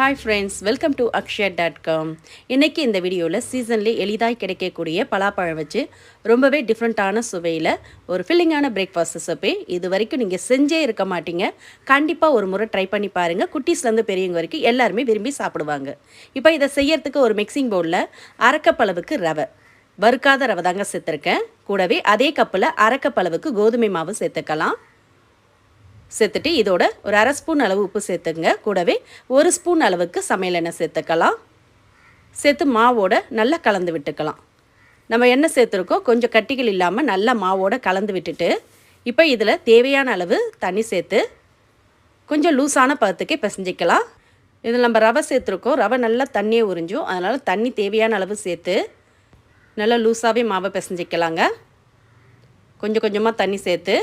Hi friends, welcome to akshaya.com. இன்றைக்கி இந்த வீடியோவில் சீசன்லேயே எளிதாய் கிடைக்கக்கூடிய பலாப்பழம் வச்சு ரொம்பவே டிஃப்ரெண்ட்டான சுவையில் ஒரு ஃபில்லிங்கான பிரேக்ஃபாஸ்ட் ரெசிபி. இது வரைக்கும் நீங்கள் செஞ்சே இருக்க மாட்டீங்க. கண்டிப்பாக ஒரு முறை ட்ரை பண்ணி பாருங்கள். குட்டீஸ்லேருந்து பெரியவங்க வரைக்கும் எல்லாருமே விரும்பி சாப்பிடுவாங்க. இப்போ இதை செய்யறதுக்கு ஒரு மிக்சிங் பவுலில் அரைக்கப்பளவுக்கு ரவை, வறுக்காத ரவை தாங்க சேர்த்துருக்கேன். கூடவே அதே கப்பில் அரைக்கப்பளவுக்கு கோதுமை மாவு சேர்த்துக்கலாம். சேர்த்துட்டு இதோட ஒரு அரை ஸ்பூன் அளவு உப்பு சேர்த்துங்க. கூடவே ஒரு ஸ்பூன் அளவுக்கு சமையல் எண்ணெய் சேர்த்துக்கலாம். சேர்த்து மாவோட நல்லா கலந்து விட்டுக்கலாம். நம்ம எண்ணெய் சேர்த்துருக்கோம், கொஞ்சம் கட்டிகள் இல்லாமல் நல்லா மாவோட கலந்து விட்டுட்டு இப்போ இதில் தேவையான அளவு தண்ணி சேர்த்து கொஞ்சம் லூஸான பதத்துக்கே பிசைஞ்சிக்கலாம். இதில் நம்ம ரவை சேர்த்துருக்கோம், ரவை நல்லா தண்ணியை உறிஞ்சும். அதனால் தண்ணி தேவையான அளவு சேர்த்து நல்லா லூஸாகவே மாவை பிசைஞ்சிக்கலாங்க. கொஞ்சம் கொஞ்சமாக தண்ணி சேர்த்து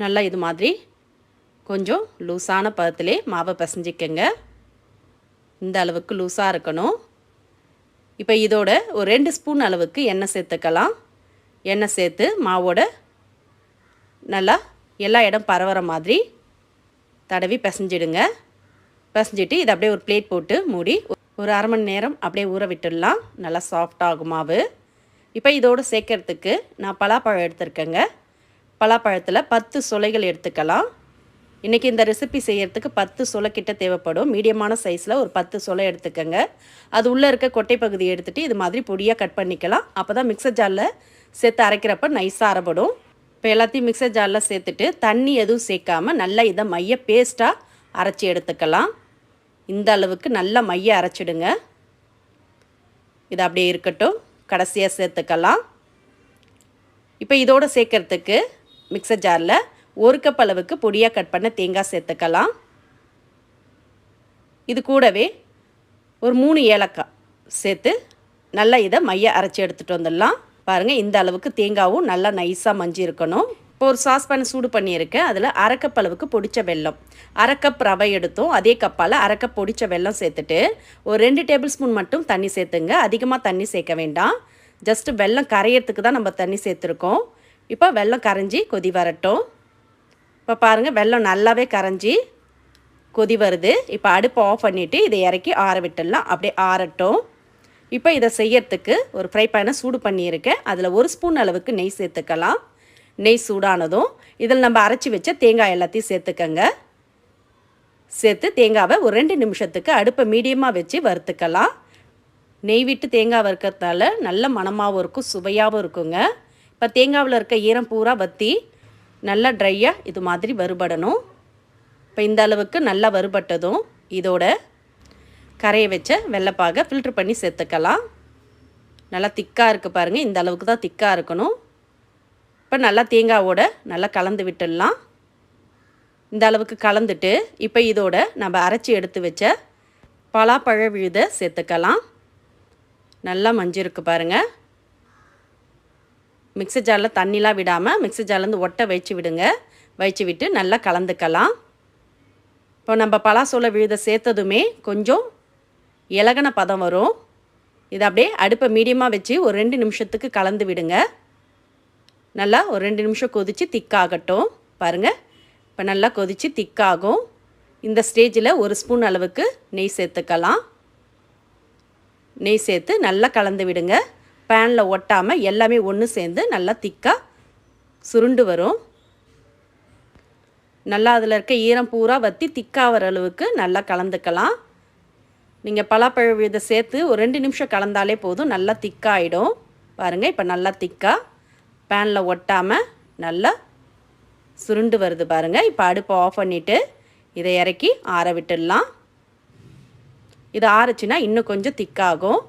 நல்லா இது மாதிரி கொஞ்சம் லூஸான பதத்திலே மாவை பிசைஞ்சிக்கங்க. இந்த அளவுக்கு லூஸாக இருக்கணும். இப்போ இதோட ஒரு 2 ஸ்பூன் அளவுக்கு எண்ணெய் சேர்த்துக்கலாம். எண்ணெய் சேர்த்து மாவோட நல்லா எல்லா இடம் பரவுற மாதிரி தடவி பிசைஞ்சிடுங்க. பிசைஞ்சிட்டு இதை அப்படியே ஒரு பிளேட் போட்டு மூடி ஒரு அரை மணி நேரம் அப்படியே ஊற விட்டுடலாம். நல்லா சாஃப்டாகும் மாவு. இப்போ இதோடு சேர்க்கறதுக்கு நான் பலாப்பழம் எடுத்துருக்கேங்க. பலாப்பழத்தில் 10 சொலைகள் எடுத்துக்கலாம். இன்றைக்கி இந்த ரெசிபி செய்கிறதுக்கு 10 சொலை கிட்ட தேவைப்படும். மீடியமான சைஸில் ஒரு 10 சொலை எடுத்துக்கங்க. அது உள்ளே இருக்க கொட்டை பகுதியை எடுத்துகிட்டு இது மாதிரி பொடியாக கட் பண்ணிக்கலாம். அப்போ தான் மிக்சர் ஜாரில் சேர்த்து அரைக்கிறப்ப நைஸாக அரைப்படும். இப்போ எல்லாத்தையும் மிக்சர் ஜாரில் சேர்த்துட்டு தண்ணி எதுவும் சேர்க்காமல் நல்லா இதை மைய பேஸ்ட்டாக அரைச்சி எடுத்துக்கலாம். இந்த அளவுக்கு நல்லா மைய அரைச்சிடுங்க. இது அப்படியே இருக்கட்டும், கடைசியாக சேர்த்துக்கலாம். இப்போ இதோடு சேர்க்கறதுக்கு மிக்சர் ஜாரில் 1 கப் அளவுக்கு பொடியாக கட் பண்ண தேங்காய் சேர்த்துக்கலாம். இது கூடவே ஒரு 3 ஏலக்காய் சேர்த்து நல்லா இதை மைய அரைச்சி எடுத்துகிட்டு வந்துடலாம். பாருங்கள், இந்த அளவுக்கு தேங்காவும் நல்லா நைஸாக மஞ்சி இருக்கணும். இப்போ ஒரு சாஸ்பேன் சூடு பண்ணியிருக்கேன். அதில் அரை கப் அளவுக்கு பொடிச்ச வெல்லம், அரை கப் ரவை எடுத்தோம், அதே கப்பால் அரை கப் பொடிச்ச வெல்லம் சேர்த்துட்டு ஒரு 2 டேபிள் ஸ்பூன் மட்டும் தண்ணி சேர்த்துங்க. அதிகமாக தண்ணி சேர்க்க வேண்டாம். ஜஸ்ட்டு வெல்லம் கரையிறதுக்கு தான் நம்ம தண்ணி சேர்த்துருக்கோம். இப்போ வெல்லம் கரைஞ்சி கொதி வரட்டும். இப்போ பாருங்கள், வெல்லம் நல்லாவே கரைஞ்சி கொதி வருது. இப்போ அடுப்பை ஆஃப் பண்ணிவிட்டு இதை இறக்கி ஆற விட்டுடலாம். அப்படியே ஆறட்டும். இப்போ இதை செய்யறதுக்கு ஒரு ஃப்ரை பேனை சூடு பண்ணியிருக்கேன். அதில் 1 ஸ்பூன் அளவுக்கு நெய் சேர்த்துக்கலாம். நெய் சூடானதும் இதில் நம்ம அரைச்சி வச்ச தேங்காய் எல்லாத்தையும் சேர்த்துக்கங்க. சேர்த்து தேங்காவை ஒரு 2 நிமிஷத்துக்கு அடுப்பை மீடியமாக வச்சு வறுத்துக்கலாம். நெய் விட்டு தேங்காய் வறுக்கிறதுனால நல்ல மணமாகவும் இருக்கும், சுவையாகவும் இருக்குங்க. இப்போ தேங்காவில் இருக்க ஈரம் பூரா வற்றி நல்லா ட்ரையாக இது மாதிரி வறுபடணும். இப்போ இந்த அளவுக்கு நல்லா வறுபட்டதும் இதோட கரையை வச்ச வெள்ளைப்பாகை ஃபில்ட்ரு பண்ணி சேர்த்துக்கலாம். நல்லா திக்காக இருக்குது பாருங்கள், இந்த அளவுக்கு தான் திக்காக இருக்கணும். இப்போ நல்லா தேங்காவோட நல்லா கலந்து விட்டுடலாம். இந்த அளவுக்கு கலந்துட்டு இப்போ இதோட நம்ம அரைச்சி எடுத்து வச்ச பலாப்பழ விழுதை சேர்த்துக்கலாம். நல்லா மஞ்சிருக்கு பாருங்கள். மிக்சர் ஜாரில் தண்ணிலாம் விடாமல் மிக்சர் ஜார்லேருந்து ஒட்டை வச்சு விடுங்க. வச்சு விட்டு நல்லா கலந்துக்கலாம். இப்போ நம்ம பலாசோலை விழுதை சேர்த்ததுமே கொஞ்சம் இலகன பதம் வரும். இதை அப்படியே அடுப்பை மீடியமாக வச்சு ஒரு 2 நிமிஷத்துக்கு கலந்து விடுங்க. நல்லா ஒரு 2 நிமிஷம் கொதித்து திக்காகட்டும். பாருங்கள், இப்போ நல்லா கொதித்து திக்காகும். இந்த ஸ்டேஜில் 1 ஸ்பூன் அளவுக்கு நெய் சேர்த்துக்கலாம். நெய் சேர்த்து நல்லா கலந்து விடுங்க. பேனில் ஒட்டாமல் எல்லாமே ஒன்று சேர்ந்து நல்லா திக்காக சுருண்டு வரும். நல்லா அதில் இருக்க ஈரம் பூரா வற்றி திக்காக வர அளவுக்கு நல்லா கலந்துக்கலாம். நீங்கள் பலாப்பழ விழுதை சேர்த்து ஒரு 2 நிமிஷம் கலந்தாலே போதும், நல்லா திக்காகிடும். பாருங்கள், இப்போ நல்லா திக்காக பேனில் ஒட்டாமல் நல்லா சுருண்டு வருது பாருங்கள். இப்போ அடுப்பை ஆஃப் பண்ணிவிட்டு இதை இறக்கி ஆற விட்டுடலாம். இது ஆறுச்சுன்னா இன்னும் கொஞ்சம் திக்காகும்.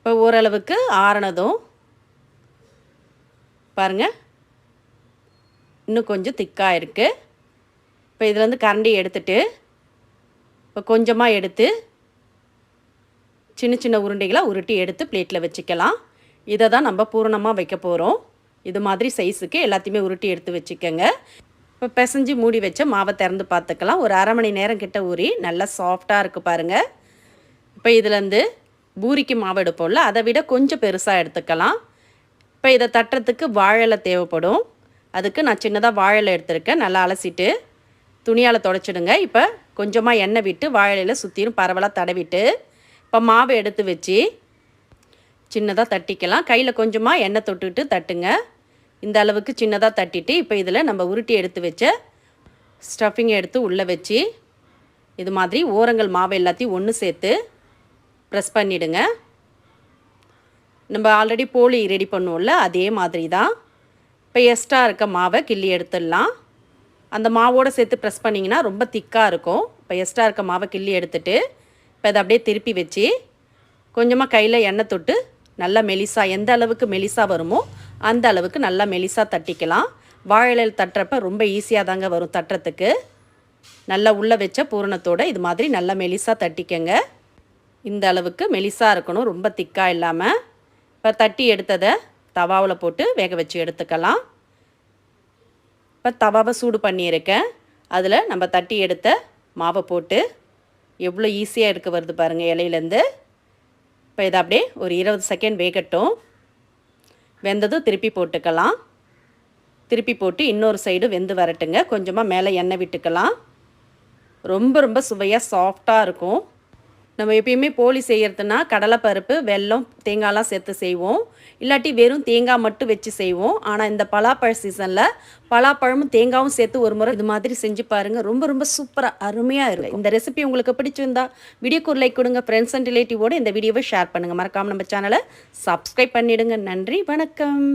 இப்போ ஓரளவுக்கு ஆறினதும் பாருங்கள், இன்னும் கொஞ்சம் திக்காக இருக்குது. இப்போ இதிலேருந்து கரண்டி எடுத்துட்டு இப்போ கொஞ்சமாக எடுத்து சின்ன சின்ன உருண்டைகளாக உருட்டி எடுத்து பிளேட்டில் வச்சுக்கலாம். இதை தான் நம்ம பூரணமாக வைக்க போகிறோம். இது மாதிரி சைஸுக்கு எல்லாத்தையுமே உருட்டி எடுத்து வச்சுக்கோங்க. இப்போ பிசைஞ்சு மூடி வச்ச மாவை திறந்து பார்த்துக்கலாம். ஒரு அரை மணி நேரம் கிட்ட ஊறி நல்லா சாஃப்டாக இருக்குது பாருங்கள். இப்போ இதுலேருந்து பூரிக்கு மாவு எடுப்போம்ல, அதை விட கொஞ்சம் பெருசாக எடுத்துக்கலாம். இப்போ இதை தட்டுறதுக்கு வாழை தேவைப்படும். அதுக்கு நான் சின்னதாக வாழை எடுத்துருக்கேன். நல்லா அலசிட்டு துணியால் துடைச்சிடுங்க. இப்போ கொஞ்சமாக எண்ணெய் விட்டு வாழை இலையில சுற்றிலும் பரவலாக தடவிட்டு இப்போ மாவை எடுத்து வச்சு சின்னதாக தட்டிக்கலாம். கையில் கொஞ்சமாக எண்ணெய் தொட்டுட்டு தட்டுங்க. இந்த அளவுக்கு சின்னதாக தட்டிட்டு இப்போ இதில் நம்ம உருட்டி எடுத்து வச்ச ஸ்டஃபிங்கை எடுத்து உள்ளே வச்சு இது மாதிரி ஓரங்கள் மாவை எல்லாத்தையும் ஒன்று சேர்த்து ப்ரெஸ் பண்ணிவிடுங்க. நம்ம ஆல்ரெடி போலி ரெடி பண்ணுவோம்ல அதே மாதிரி தான். இப்போ எக்ஸ்ட்ரா இருக்க மாவை கிள்ளி எடுத்துடலாம். அந்த மாவோடு சேர்த்து ப்ரெஸ் பண்ணிங்கன்னா ரொம்ப திக்காக இருக்கும். இப்போ எக்ஸ்ட்ரா இருக்க மாவை கிள்ளி எடுத்துட்டு இப்போ இதை அப்படியே திருப்பி வச்சு கொஞ்சமாக கையில் எண்ணெய் தொட்டு நல்லா மெலிசா எந்த அளவுக்கு மெலிசா வருமோ அந்த அளவுக்கு நல்லா மெலிசா தட்டிக்கலாம். வாழை இலையில் தட்டுறப்ப ரொம்ப ஈஸியாக தாங்க வரும் தட்டுறதுக்கு. நல்லா உள்ளே வச்ச பூரணத்தோடு இது மாதிரி நல்லா மெலிசா தட்டிக்கங்க. இந்த அளவுக்கு மெலிசா இருக்கணும், ரொம்ப திக்காக இல்லாமல். இப்போ தட்டி எடுத்ததை தவாவில் போட்டு வேக வச்சு எடுத்துக்கலாம். இப்போ தவாவை சூடு பண்ணியிருக்கேன். அதில் நம்ம தட்டி எடுத்த மாவை போட்டு எவ்வளோ ஈஸியாக எடுக்க வருது பாருங்கள் இலையிலேருந்து. இப்போ இதை அப்படியே ஒரு 20 செகண்ட் வேகட்டும். வெந்ததும் திருப்பி போட்டுக்கலாம். திருப்பி போட்டு இன்னொரு சைடு வெந்து வரட்டுங்க. கொஞ்சமாக மேலே எண்ணெய் விட்டுக்கலாம். ரொம்ப ரொம்ப சுவையாக சாஃப்டாக இருக்கும். நம்ம எப்பயுமே போலி செய்கிறதுனா கடலைப்பருப்பு, வெல்லம், தேங்காய்லாம் சேர்த்து செய்வோம். இல்லாட்டி வெறும் தேங்காய் மட்டும் வச்சு செய்வோம். ஆனால் இந்த பலாப்பழ சீசனில் பலாப்பழமும் தேங்காயும் சேர்த்து ஒரு முறை இது மாதிரி செஞ்சு பாருங்கள். ரொம்ப ரொம்ப சூப்பராக அருமையாக இருக்கும். இந்த ரெசிபி உங்களுக்கு பிடிச்சிருந்தா வீடியோக்கு ஒரு லைக் கொடுங்க. ஃப்ரெண்ட்ஸ் அண்ட் ரிலேட்டிவோடு இந்த வீடியோவை ஷேர் பண்ணுங்கள். மறக்காமல் நம்ம சேனலை சப்ஸ்கிரைப் பண்ணிவிடுங்க. நன்றி, வணக்கம்.